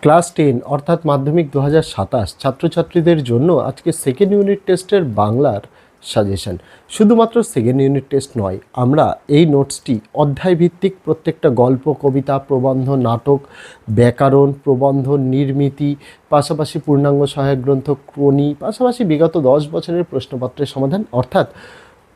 Class 10 অর্থাৎ মাধ্যমিক 2027 ছাত্রছাত্রীদের জন্য আজকে সেকেন্ড ইউনিট টেস্টের বাংলার সাজেশন। শুধুমাত্র সেকেন্ড ইউনিট টেস্ট নয়, আমরা এই নোটসটি অধ্যায়ভিত্তিক প্রত্যেকটা গল্প, কবিতা, প্রবন্ধ, নাটক, ব্যাকরণ, প্রবন্ধ, নির্মিতি, পাশাপাশি পূর্ণাঙ্গ সহায়ক গ্রন্থ, ক্রনি, পাশাপাশি বিগত 10 বছরের প্রশ্নপত্রের সমাধান, অর্থাৎ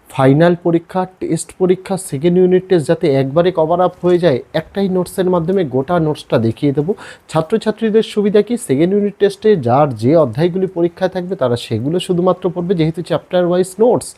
ফাইনাল পরীক্ষা, টেস্ট পরীক্ষা, সেকেন্ড ইউনিট টেস্ট যাতে একবারে কভার আপ হয়ে যায়, একটাই নোটসের মাধ্যমে গোটা নোটসটা দেখিয়ে দেবো। ছাত্রছাত্রীদের সুবিধা কি, সেকেন্ড ইউনিট টেস্টে যার যে অধ্যায়গুলি পরীক্ষায় থাকবে তারা সেগুলো শুধুমাত্র পড়বে, যেহেতু চ্যাপ্টার ওয়াইজ নোটস।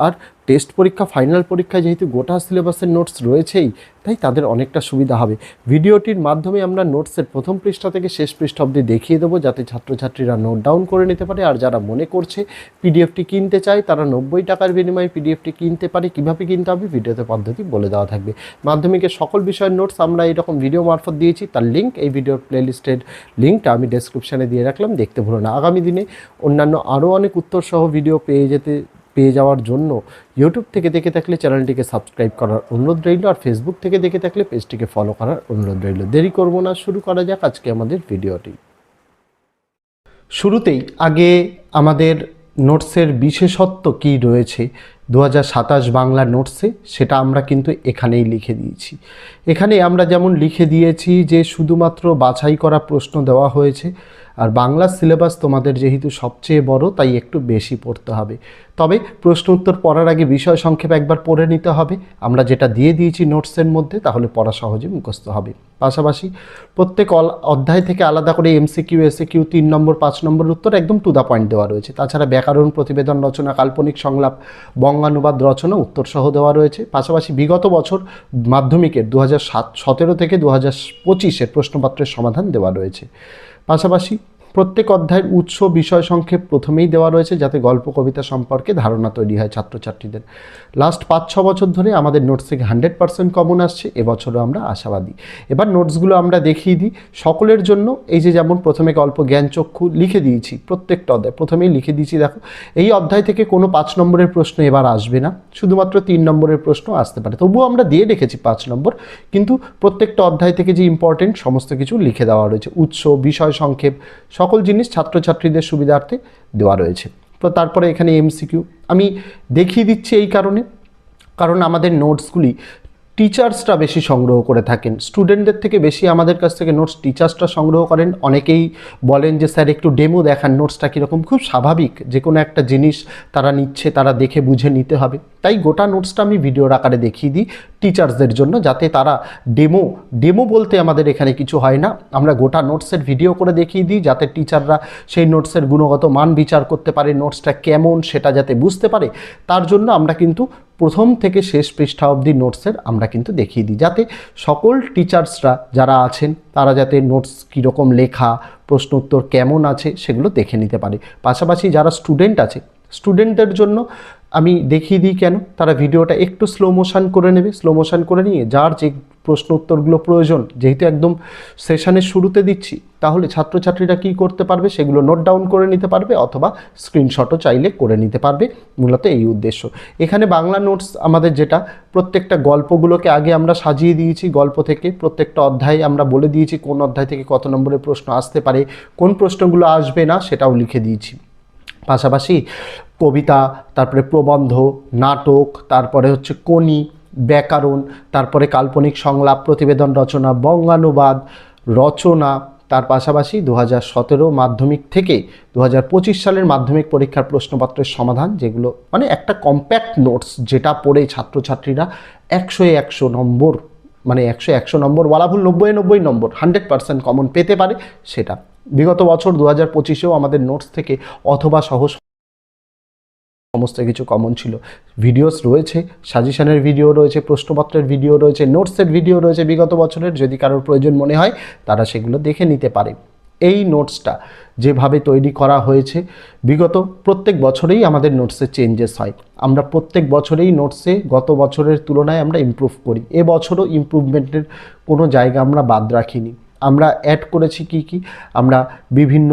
আর টেস্ট পরীক্ষা, ফাইনাল পরীক্ষায় যেহেতু গোটা সিলেবাসের নোটস রয়েছেই, তাই তাদের অনেকটা সুবিধা হবে। ভিডিওটির মাধ্যমে আমরা নোটসের প্রথম পৃষ্ঠা থেকে শেষ পৃষ্ঠা অবধি দেখিয়ে দেবো, যাতে ছাত্রছাত্রীরা নোট ডাউন করে নিতে পারে। আর যারা মনে করছে পিডিএফটি কিনতে চায়, তারা 90 টাকার বিনিময়ে পিডিএফটি কিনতে পারে। কীভাবে কিনতে হবে ভিডিওতে পদ্ধতি বলে দেওয়া থাকবে। মাধ্যমিকের সকল বিষয়ের নোটস আমরা এরকম ভিডিও মারফত দিয়েছি, তার লিঙ্ক, এই ভিডিওর প্লেলিস্টের লিঙ্কটা আমি ডেসক্রিপশানে দিয়ে রাখলাম, দেখতে ভুলো না। আগামী দিনে অন্যান্য আরও অনেক উত্তরসহ ভিডিও পেয়ে যাওয়ার জন্য ইউটিউব থেকে দেখে থাকলে চ্যানেলটিকে সাবস্ক্রাইব করার অনুরোধ রইল, আর ফেসবুক থেকে দেখে থাকলে পেজটিকে ফলো করার অনুরোধ রইল। দেরি করব না, শুরু করা যাক আজকে আমাদের ভিডিওটি। শুরুতেই আগে আমাদের নোটসের বিশেষত্ব কী রয়েছে 2027 বাংলা নোটসে, সেটা আমরা কিন্তু এখানেই লিখে দিয়েছি। এখানে আমরা যেমন লিখে দিয়েছি যে শুধুমাত্র বাছাই করা প্রশ্ন দেওয়া হয়েছে, আর বাংলা সিলেবাস তোমাদের যেহেতু সবচেয়ে বড়, তাই একটু বেশি পড়তে হবে। তবে প্রশ্ন উত্তর পড়ার আগে বিষয় সংক্ষেপ একবার পড়ে নিতে হবে, আমরা যেটা দিয়ে দিয়েছি নোটসের মধ্যে, তাহলে পড়া সহজে মুখস্থ হবে। পাশাপাশি প্রত্যেক অধ্যায় থেকে আলাদা করে এমসিকিউ, এসএকিউ, 3 নম্বর 5 নম্বর উত্তর একদম টু দ্য পয়েন্ট দেওয়া রয়েছে। তাছাড়া ব্যাকরণ, প্রতিবেদন রচনা, কাল্পনিক সংলাপ, বঙ্গানুবাদ রচনা উত্তর সহ দেওয়া রয়েছে। পাশাপাশি বিগত বছর মাধ্যমিকের 2017 থেকে 2025-এর প্রশ্নপত্রের সমাধান দেওয়া রয়েছে। পাশাপাশি প্রত্যেক অধ্যায়ের উৎস, বিষয় সংক্ষেপ প্রথমেই দেওয়া রয়েছে, যাতে গল্প, কবিতা সম্পর্কে ধারণা তৈরি হয় ছাত্রছাত্রীদের। লাস্ট 5-6 বছর ধরে আমাদের নোটস থেকে 100% কমন আসছে, এবছরও আমরা আশাবাদী। এবার নোটসগুলো আমরা দেখিয়ে দিই সকলের জন্য। এই যে যেমন প্রথমে গল্প জ্ঞানচক্ষু লিখে দিয়েছি, প্রত্যেকটা অধ্যায় প্রথমেই লিখে দিয়েছি। দেখো, এই অধ্যায় থেকে কোনো 5 নম্বরের প্রশ্ন এবার আসবে না, শুধুমাত্র 3 নম্বরের প্রশ্ন আসতে পারে। তবুও আমরা দিয়ে রেখেছি 5 নম্বর, কিন্তু প্রত্যেকটা অধ্যায় থেকে যে ইম্পর্টেন্ট সমস্ত কিছু লিখে দেওয়া রয়েছে। উৎস, বিষয় সংক্ষেপ, সকল জিনিস ছাত্রছাত্রীদের সুবিধার্থে দেওয়া রয়েছে। তো তারপরে এখানে এমসিকিউ আমি দেখিয়ে দিচ্ছি এই কারণ আমাদের নোটসগুলি টিচার্সরা বেশি সংগ্রহ করে থাকেন, স্টুডেন্টদের থেকে বেশি আমাদের কাছ থেকে নোটস টিচার্সরা সংগ্রহ করেন। অনেকেই বলেন যে স্যার একটু ডেমো দেখান, নোটসটা কীরকম। খুব স্বাভাবিক, যে কোনো একটা জিনিস তারা নিচ্ছে, তারা দেখে বুঝে নিতে হবে। তাই গোটা নোটসটা আমি ভিডিওর আকারে দেখিয়ে দিই টিচার্সদের জন্য, যাতে তারা ডেমো বলতে আমাদের এখানে কিছু হয় না, আমরা গোটা নোটসের ভিডিও করে দেখিয়ে দিই, যাতে টিচাররা সেই নোটসের গুণগত মান বিচার করতে পারে, নোটসটা কেমন সেটা যাতে বুঝতে পারে। তার জন্য আমরা কিন্তু প্রথম থেকে শেষ পৃষ্ঠা অবধি নোটসের আমরা কিন্তু দেখিয়ে দিই, যাতে সকল টিচার্সরা যারা আছেন তারা যাতে নোটস কীরকম লেখা, প্রশ্ন উত্তর কেমন আছে সেগুলো দেখে নিতে পারে। পাশাপাশি যারা স্টুডেন্ট আছে, স্টুডেন্টদের জন্য আমি দেখিয়ে দিই কেন, তারা ভিডিওটা একটু স্লো মোশন করে নেবে। স্লো মোশন করে নিয়ে যার যে প্রশ্ন উত্তরগুলো প্রয়োজন, যেহেতু একদম সেশনের শুরুতে দিচ্ছি, তাহলে ছাত্রছাত্রীরা কী করতে পারবে, সেগুলো নোট ডাউন করে নিতে পারবে, অথবা স্ক্রিনশটও চাইলে করে নিতে পারবে। মূলত এই উদ্দেশ্য। এখানে বাংলা নোটস আমাদের যেটা, প্রত্যেকটা গল্পগুলোকে আগে আমরা সাজিয়ে দিয়েছি। গল্প থেকে প্রত্যেকটা অধ্যায়ে আমরা বলে দিয়েছি কোন অধ্যায় থেকে কত নম্বরের প্রশ্ন আসতে পারে, কোন প্রশ্নগুলো আসবে না সেটাও লিখে দিয়েছি। পাশাপাশি কবিতা, তারপরে প্রবন্ধ, নাটক, তারপরে হচ্ছে ক্রনি, ব্যাকরণ, তারপরে কাল্পনিক সংলাপ, প্রতিবেদন রচনা, বঙ্গানুবাদ রচনা, তার পাশাপাশি 2017 মাধ্যমিক থেকে 2025 সালের মাধ্যমিক পরীক্ষার প্রশ্নপত্রের সমাধান, যেগুলো মানে একটা কম্প্যাক্ট নোটস, যেটা পড়ে ছাত্রছাত্রীরা 100 নম্বর, মানে 100 নম্বর বলা ভুল, 90 নম্বর 100% কমন পেতে পারে। সেটা বিগত বছর 2025-এও আমাদের নোটস থেকে অথবা সহ সমস্ত কিছু কমন ছিল। ভিডিওস রয়েছে, সাজেশনের ভিডিও রয়েছে, প্রশ্নপত্রের ভিডিও রয়েছে, নোটসের ভিডিও রয়েছে বিগত বছরের। যদি কারোর প্রয়োজন মনে হয় তারা সেগুলো দেখে নিতে পারে। এই নোটসটা যেভাবে তৈরি করা হয়েছে, বিগত প্রত্যেক বছরেই আমাদের নোটসে চেঞ্জেস হয়। আমরা প্রত্যেক বছরেই নোটসে গত বছরের তুলনায় আমরা ইমপ্রুভ করি। এবছরও ইমপ্রুভমেন্টের কোনো জায়গা আমরা বাদ রাখিনি। আমরা অ্যাড করেছি কি আমরা বিভিন্ন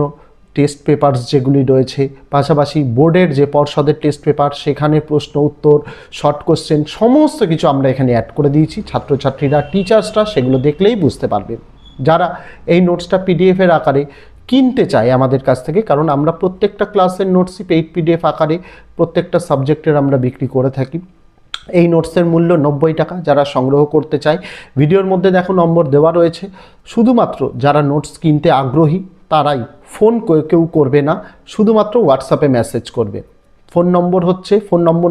টেস্ট পেপারস যেগুলি রয়েছে, পাশাপাশি বোর্ডের যে পর্ষদের টেস্ট পেপার, সেখানে প্রশ্ন উত্তর, শর্ট কোশ্চেন, সমস্ত কিছু আমরা এখানে অ্যাড করে দিয়েছি। ছাত্রছাত্রীরা, টিচার্সরা সেগুলো দেখলেই বুঝতে পারবে। যারা এই নোটসটা পিডিএফের আকারে কিনতে চায় আমাদের কাছ থেকে, কারণ আমরা প্রত্যেকটা ক্লাসের নোটসই পেইড পিডিএফ আকারে প্রত্যেকটা সাবজেক্টের আমরা বিক্রি করে থাকি। এই নোটসের মূল্য 90 টাকা। যারা সংগ্রহ করতে চায়, ভিডিওর মধ্যে দেখো নম্বর দেওয়া রয়েছে। শুধুমাত্র যারা নোটস কিনতে আগ্রহী তারাই ফোন কেউ করবে না, শুধুমাত্র হোয়াটসঅ্যাপে মেসেজ করবে। ফোন নম্বর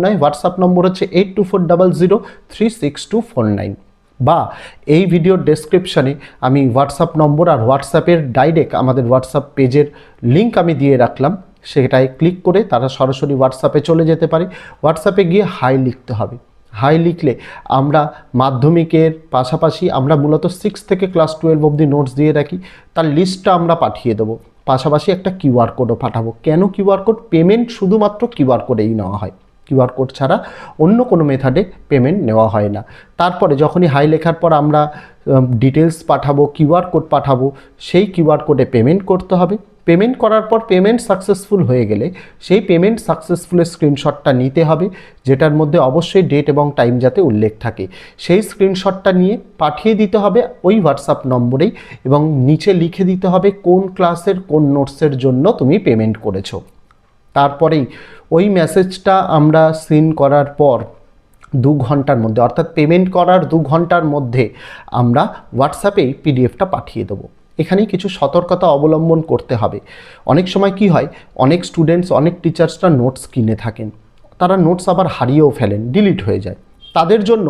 নয়, হোয়াটসঅ্যাপ নম্বর হচ্ছে 8240036249, বা এই ভিডিওর ডেসক্রিপশানে আমি হোয়াটসঅ্যাপ নম্বর আর হোয়াটসঅ্যাপের ডাইরেক্ট আমাদের হোয়াটসঅ্যাপ পেজের লিঙ্ক আমি দিয়ে রাখলাম, সেটায় ক্লিক করে তারা সরাসরি হোয়াটসঅ্যাপে চলে যেতে পারে। হোয়াটসঅ্যাপে গিয়ে হাই লিখতে হবে। হাই লিখলে আমরা মাধ্যমিকের পাশাপাশি আমরা মূলত 6 থেকে ক্লাস 12 অবধি নোটস দিয়ে রাখি, তার লিস্টটা আমরা পাঠিয়ে দেবো। পাশাপাশি একটা কিউআর কোডও পাঠাবো। কেন কিউআর কোড? পেমেন্ট শুধুমাত্র কিউআর কোডেই নেওয়া হয়, কিউআর কোড ছাড়া অন্য কোনো মেথডে পেমেন্ট নেওয়া হয় না। তারপরে যখনই হাই লেখার পর আমরা ডিটেলস পাঠাবো, কিউআর কোড পাঠাবো, সেই কিউআর কোডে পেমেন্ট করতে হবে। পেমেন্ট করার পর পেমেন্ট সাকসেসফুল হয়ে গেলে সেই পেমেন্ট সাকসেসফুলের স্ক্রিনশটটা নিতে হবে, যেটার মধ্যে অবশ্যই ডেট এবং টাইম যাতে উল্লেখ থাকে। সেই স্ক্রিনশটটা নিয়ে পাঠিয়ে দিতে হবে ওই হোয়াটসঅ্যাপ নম্বরেই, এবং নিচে লিখে দিতে হবে কোন ক্লাসের কোন নোটসের জন্য তুমি পেমেন্ট করেছো। তারপরেই ওই মেসেজটা আমরা সিন করার পর 2 ঘন্টার মধ্যে, অর্থাৎ পেমেন্ট করার 2 ঘন্টার মধ্যে আমরা হোয়াটসঅ্যাপেই পিডিএফটা পাঠিয়ে দেবো। এখানেই কিছু সতর্কতা অবলম্বন করতে হবে। অনেক সময় কি হয়, অনেক স্টুডেন্টস, অনেক টিচার্সরা নোটস কিনে থাকেন, তারা নোটস আবার হারিয়েও ফেলেন, ডিলিট হয়ে যায়। তাদের জন্য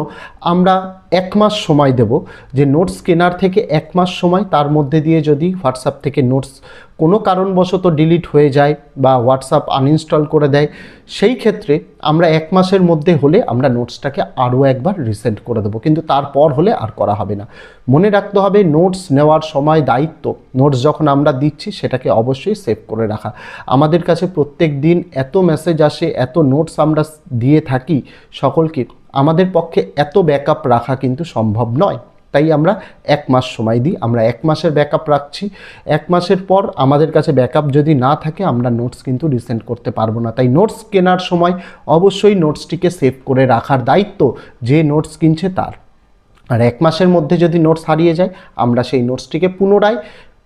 আমরা 1 মাস সময় দেব, যে নোটস কেনার থেকে 1 মাস সময়, তার মধ্যে দিয়ে যদি হোয়াটসঅ্যাপ থেকে নোটস কোনো কারণবশত ডিলিট হয়ে যায় বা হোয়াটসঅ্যাপ আনইনস্টল করে দেয়, সেই ক্ষেত্রে আমরা 1 মাসের মধ্যে হলে আমরা নোটসটাকে আরও একবার রিসেন্ড করে দেবো, কিন্তু তারপর হলে আর করা হবে না। মনে রাখতে হবে, নোটস নেওয়ার সময় দায়িত্ব, নোটস যখন আমরা দিচ্ছি সেটাকে অবশ্যই সেভ করে রাখা। আমাদের কাছে প্রত্যেক দিন এত মেসেজ আসে, এত নোটস আমরা দিয়ে থাকি সকলকে, আমাদের পক্ষে এত ব্যাকআপ রাখা কিন্তু সম্ভব নয়। তাই আমরা 1 মাস সময় দিই। আমরা 1 মাসের ব্যাকআপ রাখছি। 1 মাসের পর আমাদের কাছে ব্যাকআপ যদি না থাকে, আমরা নোটস কিন্তু রিসেন্ড করতে পারবো না। তাই নোটস কেনার সময় অবশ্যই নোটসটিকে সেভ করে রাখার দায়িত্ব যে নোটস কিনছে তার। আর 1 মাসের মধ্যে যদি নোটস হারিয়ে যায়, আমরা সেই নোটসটিকে পুনরায়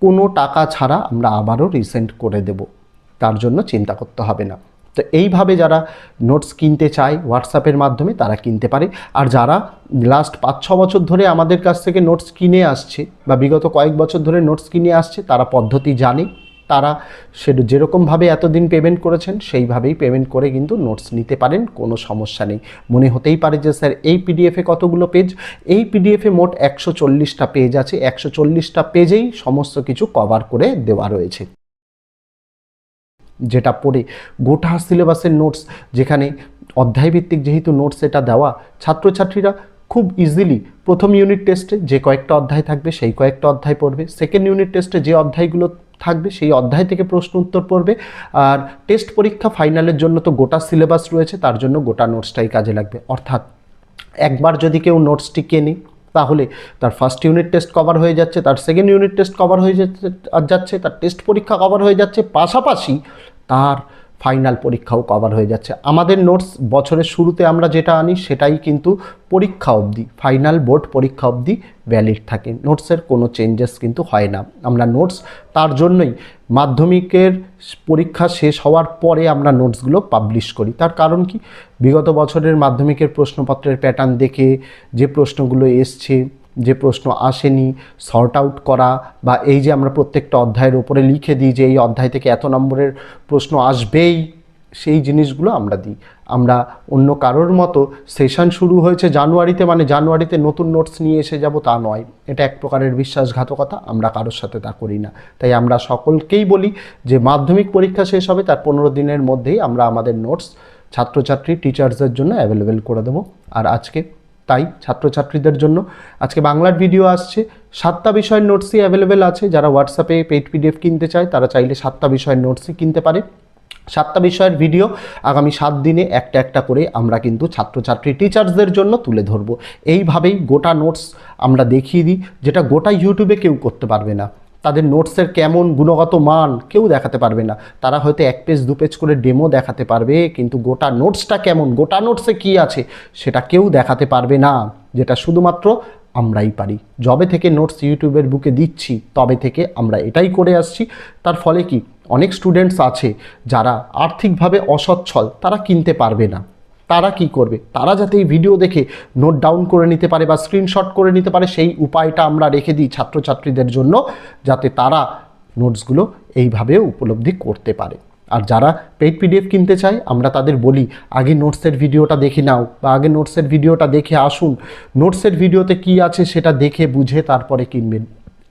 কোনো টাকা ছাড়া আমরা আবারও রিসেন্ড করে দেব। তার জন্য চিন্তা করতে হবে না। তো এইভাবে যারা নোটস কিনতে চায় হোয়াটসঅ্যাপের মাধ্যমে, তারা কিনতে পারে। আর যারা লাস্ট 5-6 বছর ধরে আমাদের কাছ থেকে নোটস কিনে আসছে বা বিগত কয়েক বছর ধরে নোটস কিনে আসছে, তারা পদ্ধতি জানে, তারা যেরকমভাবে এতদিন পেমেন্ট করেছেন সেইভাবেই পেমেন্ট করে কিন্তু নোটস নিতে পারেন, কোনো সমস্যা নেই। মনে হতেই পারে যে স্যার এই পিডিএফে কতগুলো পেজ? এই পিডিএফে মোট 140টা পেজ আছে। 140টা পেজেই সমস্ত কিছু কভার করে দেওয়া রয়েছে, যেটা পড়ে গোটা সিলেবাসের নোটস, যেখানে অধ্যায়ভিত্তিক যেহেতু নোটস এটা দেওয়া, ছাত্রছাত্রীরা খুব ইজিলি প্রথম ইউনিট টেস্টে যে কয়েকটা অধ্যায় থাকবে সেই কয়েকটা অধ্যায় পড়বে, সেকেন্ড ইউনিট টেস্টে যে অধ্যায়গুলো থাকবে সেই অধ্যায় থেকে প্রশ্ন উত্তর পড়বে, আর টেস্ট পরীক্ষা ফাইনালের জন্য তো গোটা সিলেবাস রয়েছে, তার জন্য গোটা নোটসটাই কাজে লাগবে। অর্থাৎ একবার যদি কেউ নোটসটি কেনে, তাহলে তার ফার্স্ট ইউনিট টেস্ট কভার হয়ে যাচ্ছে, তার সেকেন্ড ইউনিট টেস্ট কভার হয়ে যাচ্ছে, তার টেস্ট পরীক্ষা কভার হয়ে যাচ্ছে, পাশাপাশি তার ফাইনাল পরীক্ষাও কভার হয়ে যাচ্ছে। আমাদের নোটস বছরের শুরুতে আমরা যেটা আনি সেটাই কিন্তু পরীক্ষা অবধি, ফাইনাল বোর্ড পরীক্ষা অবধি ভ্যালিড থাকে। নোটসের কোনো চেঞ্জেস কিন্তু হয় না। আমরা নোটস তার জন্যই মাধ্যমিকের পরীক্ষা শেষ হওয়ার পরে আমরা নোটসগুলো পাবলিশ করি। তার কারণ কি, বিগত বছরের মাধ্যমিকের প্রশ্নপত্রের প্যাটার্ন দেখে যে প্রশ্নগুলো এসছে, যে প্রশ্ন আসেনি, সর্ট আউট করা, বা এই যে আমরা প্রত্যেকটা অধ্যায়ের উপরে লিখে দিই যে এই অধ্যায় থেকে এত নম্বরের প্রশ্ন আসবেই, সেই জিনিসগুলো আমরা দিই। আমরা অন্য কারোর মতো সেশন শুরু হয়েছে জানুয়ারিতে, মানে জানুয়ারিতে নতুন নোটস নিয়ে এসে যাব তা নয়। এটা এক প্রকারের বিশ্বাসঘাতকতা, আমরা কারোর সাথে তা করি না। তাই আমরা সকলকেই বলি যে মাধ্যমিক পরীক্ষা শেষ হবে তার 15 দিনের মধ্যেই আমরা আমাদের নোটস ছাত্রছাত্রী টিচার্সদের জন্য অ্যাভেলেবেল করে দেবো। আর আজকে তাই ছাত্রছাত্রীদের জন্য আজকে বাংলার ভিডিও আসছে। 7টা বিষয়ের নোটসই অ্যাভেলেবেল আছে। যারা হোয়াটসঅ্যাপে পেইড পিডিএফ কিনতে চায় তারা চাইলে 7টা বিষয়ের নোটসই কিনতে পারে। 7টা বিষয়ের ভিডিও আগামী 7 দিনে একটা একটা করে আমরা কিন্তু ছাত্রছাত্রী টিচার্সদের জন্য তুলে ধরব। এইভাবেই গোটা নোটস আমরা দেখিয়ে দিই, যেটা গোটা ইউটিউবে কেউ করতে পারবে না। তাদের নোটসের কেমন গুণগত মান কেউ দেখাতে পারবে না। তারা হয়তো 1 পেজ 2 পেজ করে ডেমো দেখাতে পারবে, কিন্তু গোটা নোটসটা কেমন, গোটা নোটসে কী আছে সেটা কেউ দেখাতে পারবে না, যেটা শুধুমাত্র আমরাই পারি। যবে থেকে নোটস ইউটিউবের বুকে দিচ্ছি তবে থেকে আমরা এটাই করে আসছি। তার ফলে কি অনেক স্টুডেন্টস আছে যারা আর্থিকভাবে অসচ্ছল, তারা কিনতে পারবে না। তারা কি করবে? তারা যাতে এই ভিডিও দেখে নোট ডাউন করে নিতে পারে বা স্ক্রিনশট করে নিতে পারে, সেই উপায়টা আমরা রেখে দিই ছাত্রছাত্রীদের জন্য, যাতে তারা নোটসগুলো এইভাবে উপলব্ধি করতে পারে। আর যারা পেইড পিডিএফ কিনতে চায় আমরা তাদের বলি আগে নোটসের ভিডিওটা দেখে নাও বা আগে নোটসের ভিডিওটা দেখে আসুন, নোটসের ভিডিওতে কি আছে সেটা দেখে বুঝে তারপরে কিনবেন।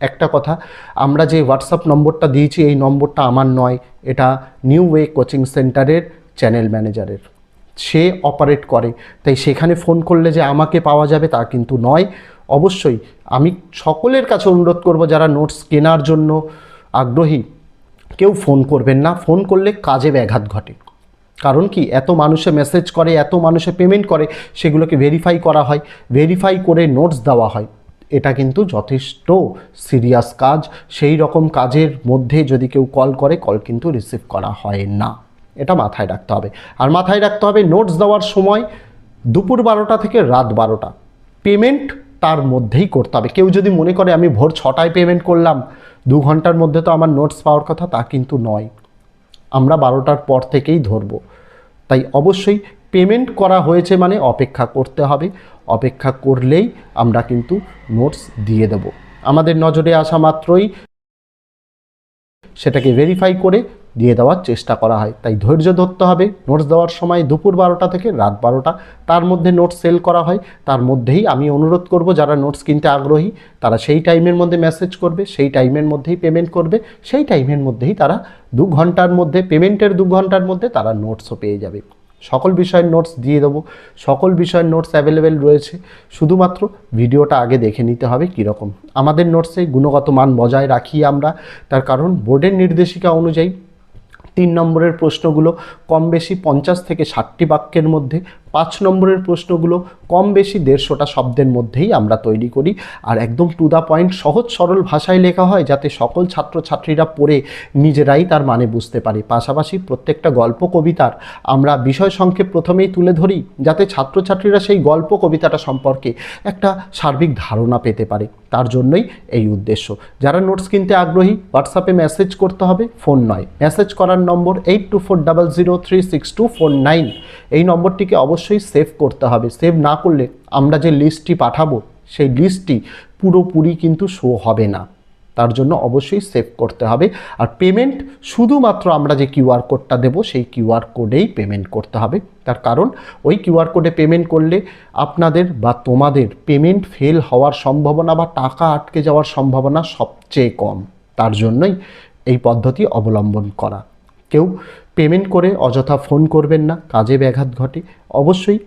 একটা কথা, আমরা যে হোয়াটসঅ্যাপ নম্বরটা দিয়েছি এই নম্বরটা আমার নয়, এটা নিউ ওয়ে কোচিং সেন্টারের চ্যানেল ম্যানেজারের, সে অপারেট করে। তাই সেখানে ফোন করলে যে আমাকে পাওয়া যাবে তা কিন্তু নয়। অবশ্যই আমি সকলের কাছে অনুরোধ করব যারা নোটস কেনার জন্য আগ্রহী কেউ ফোন করবেন না। ফোন করলে কাজে ব্যাঘাত ঘটে। কারণ কি, এত মানুষে মেসেজ করে, এত মানুষে পেমেন্ট করে, সেগুলোকে ভেরিফাই করা হয়, ভেরিফাই করে নোটস দেওয়া হয়। এটা কিন্তু যথেষ্ট সিরিয়াস কাজ। সেই রকম কাজের মধ্যে যদি কেউ কল করে, কল কিন্তু রিসিভ করা হয় না। এটা মাথায় রাখতে হবে। আর মাথায় রাখতে হবে নোটস দেওয়ার সময় দুপুর 12টা থেকে রাত 12টা পেমেন্ট তার মধ্যেই করতে হবে। কেউ যদি মনে করে আমি ভোর 6টায় পেমেন্ট করলাম, 2 ঘন্টার মধ্যে তো আমার নোটস পাওয়ার কথা, তা কিন্তু নয়। আমরা 12টার পর থেকেই ধরব। তাই অবশ্যই পেমেন্ট করা হয়েছে মানে অপেক্ষা করতে হবে। অপেক্ষা করলেই আমরা কিন্তু নোটস দিয়ে দেব। আমাদের নজরে আসা মাত্রই সেটাকে ভেরিফাই করে দিয়ে দেওয়ার চেষ্টা করা হয়। তাই ধৈর্য ধরতে হবে। নোটস দেওয়ার সময় দুপুর 12টা থেকে রাত 12টা, তার মধ্যে নোটস সেল করা হয়। তার মধ্যেই আমি অনুরোধ করব যারা নোটস কিনতে আগ্রহী তারা সেই টাইমের মধ্যে মেসেজ করবে, সেই টাইমের মধ্যেই পেমেন্ট করবে, সেই টাইমের মধ্যেই তারা 2 ঘন্টার মধ্যে, পেমেন্টের 2 ঘন্টার মধ্যে তারা নোটসও পেয়ে যাবে। সকল বিষয়ের নোটস দিয়ে দেবো, সকল বিষয়ের নোটস অ্যাভেলেবেল রয়েছে। শুধুমাত্র ভিডিওটা আগে দেখে নিতে হবে কীরকম। আমাদের নোটসে গুণগত মান বজায় রাখি আমরা, তার কারণ বোর্ডের নির্দেশিকা অনুযায়ী 3 নম্বরের প্রশ্নগুলো কম বেশি 50 থেকে 60টি বাক্যের মধ্যে, 5 নম্বরের প্রশ্নগুলো কম বেশি 150টা শব্দের মধ্যেই আমরা তৈরি করি। আর একদম টু দ্য পয়েন্ট সহজ সরল ভাষায় লেখা হয়, যাতে সকল ছাত্রছাত্রীরা পড়ে নিজেরাই তার মানে বুঝতে পারে। পাশাপাশি প্রত্যেকটা গল্প কবিতার আমরা বিষয় সংক্ষেপ প্রথমেই তুলে ধরি, যাতে ছাত্রছাত্রীরা সেই গল্প কবিতাটা সম্পর্কে একটা সার্বিক ধারণা পেতে পারে। তার জন্যই এই উদ্দেশ্য। যারা নোটস কিনতে আগ্রহী হোয়াটসঅ্যাপে মেসেজ করতে হবে, ফোন নয়। মেসেজ করার নম্বর 8240036249। এই নম্বরটিকে অবশ্যই সেভ করতে হবে। সেভ না করলে আমরা যে লিস্টটি পাঠাবো সেই লিস্টটি পুরোপুরি কিন্তু শো হবে না। তার জন্য অবশ্যই সেভ করতে হবে। আর পেমেন্ট শুধুমাত্র আমরা যে কিউআর কোডটা দেবো সেই কিউআর কোডেই পেমেন্ট করতে হবে। তার কারণ ওই কিউআর কোডে পেমেন্ট করলে আপনাদের বা তোমাদের পেমেন্ট ফেল হওয়ার সম্ভাবনা বা টাকা আটকে যাওয়ার সম্ভাবনা সবচেয়ে কম। তার জন্যই এই পদ্ধতি অবলম্বন করা। কেউ পেমেন্ট করে অযথা ফোন করবেন না, কাজে ব্যাঘাত ঘটে। অবশ্যই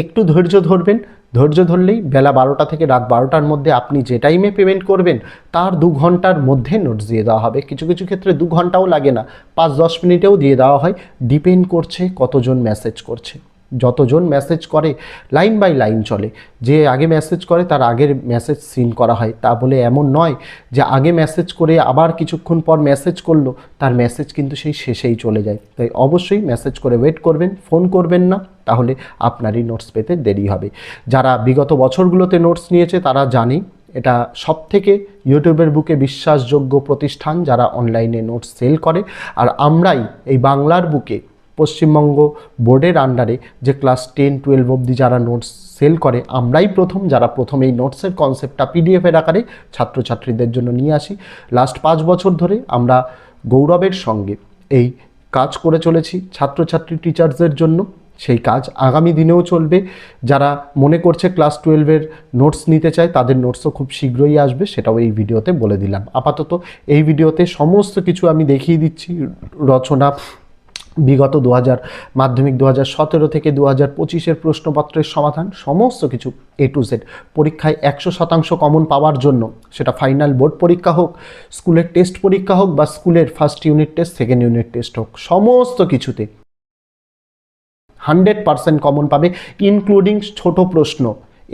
একটু ধৈর্য ধরবেন। ধৈর্য ধরলেই বেলা 12টা থেকে রাত 12টার মধ্যে আপনি যে টাইমে পেমেন্ট করবেন তার 2 ঘন্টার মধ্যে নোটস দিয়ে দেওয়া হবে। কিছু কিছু ক্ষেত্রে 2 ঘন্টাও লাগে না, 5-10 মিনিটেও দিয়ে দেওয়া হয়। ডিপেন্ড করছে কতজন মেসেজ করছে। যতজন মেসেজ করে লাইন বাই লাইন চলে। যে আগে মেসেজ করে তার আগের মেসেজ সিন করা হয়। তা বলে এমন নয় যে আগে মেসেজ করে আবার কিছুক্ষণ পর মেসেজ করলো, তার মেসেজ কিন্তু সেই শেষেই চলে যায়। তাই অবশ্যই মেসেজ করে ওয়েট করবেন, ফোন করবেন না, তাহলে আপনারই নোটস পেতে দেরি হবে। যারা বিগত বছরগুলোতে নোটস নিয়েছে তারা জানে এটা সবথেকে ইউটিউবের বুকে বিশ্বাসযোগ্য প্রতিষ্ঠান যারা অনলাইনে নোটস সেল করে। আর আমরাই এই বাংলার বুকে পশ্চিমবঙ্গ বোর্ডের আন্ডারে যে ক্লাস 10-12 অবধি যারা নোটস সেল করে, আমরাই প্রথম যারা প্রথম এই নোটসের কনসেপ্টটা পিডিএফের আকারে ছাত্রছাত্রীদের জন্য নিয়ে আসি। লাস্ট 5 বছর ধরে আমরা গৌরবের সঙ্গে এই কাজ করে চলেছি ছাত্রছাত্রী টিচার্সদের জন্য। সেই কাজ আগামী দিনেও চলবে। যারা মনে করছে ক্লাস 12-এর নোটস নিতে চায় তাদের নোটসও খুব শীঘ্রই আসবে, সেটাও এই ভিডিওতে বলে দিলাম। আপাতত এই ভিডিওতে সমস্ত কিছু আমি দেখিয়ে দিচ্ছি। রচনা, বিগত মাধ্যমিক 2017 থেকে 2025-এর প্রশ্নপত্রের সমাধান, সমস্ত কিছু A to Z। পরীক্ষায় 100% কমন পাওয়ার জন্য, সেটা ফাইনাল বোর্ড পরীক্ষা হোক, স্কুলের টেস্ট পরীক্ষা হোক বা স্কুলের first unit test, second unit test হোক, সমস্ত কিছুতে 100% কমন পাবে, ইনক্লুডিং ছোট প্রশ্ন।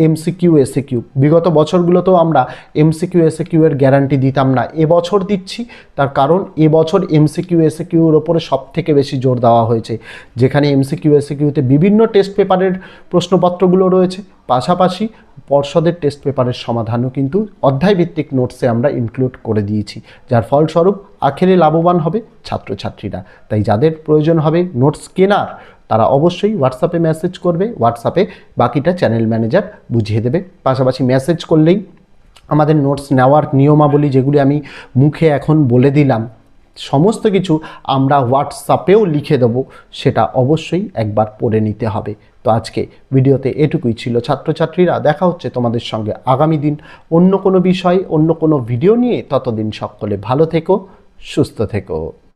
MCQ SAQ. বিগত বছরগুলোতেও আমরা এমসিকিউ এসএকিউ এর গ্যারান্টি দিতাম না, এবছর দিচ্ছি। তার কারণ এবছর এমসিকিউ এসএকিউর ওপরে সবথেকে বেশি জোর দেওয়া হয়েছে, যেখানে এমসিকিউ এসএকিউতে বিভিন্ন টেস্ট পেপারের প্রশ্নপত্রগুলো রয়েছে, পাশাপাশি পর্ষদের টেস্ট পেপারের সমাধানও কিন্তু অধ্যায়ভিত্তিক নোটসে আমরা ইনক্লুড করে দিয়েছি, যার ফলস্বরূপ আখেরে লাভবান হবে ছাত্রছাত্রীরা। তাই যাদের প্রয়োজন হবে নোটস কেনার, তারা অবশ্যই হোয়াটসঅ্যাপে মেসেজ করবে, হোয়াটসঅ্যাপে বাকিটা চ্যানেল ম্যানেজার বুঝিয়ে দেবে। পাশাপাশি মেসেজ করলেই আমাদের নোটস নেওয়ার নিয়মাবলী, যেগুলি আমি মুখে এখন বলে দিলাম, সমস্ত কিছু আমরা হোয়াটসঅ্যাপেও লিখে দেবো, সেটা অবশ্যই একবার পড়ে নিতে হবে। তো আজকে ভিডিওতে এটুকুই ছিল ছাত্রছাত্রীরা। দেখা হচ্ছে তোমাদের সঙ্গে আগামী দিন অন্য কোনো বিষয়, অন্য কোনো ভিডিও নিয়ে। ততদিন সকলে ভালো থেকো, সুস্থ থেকো।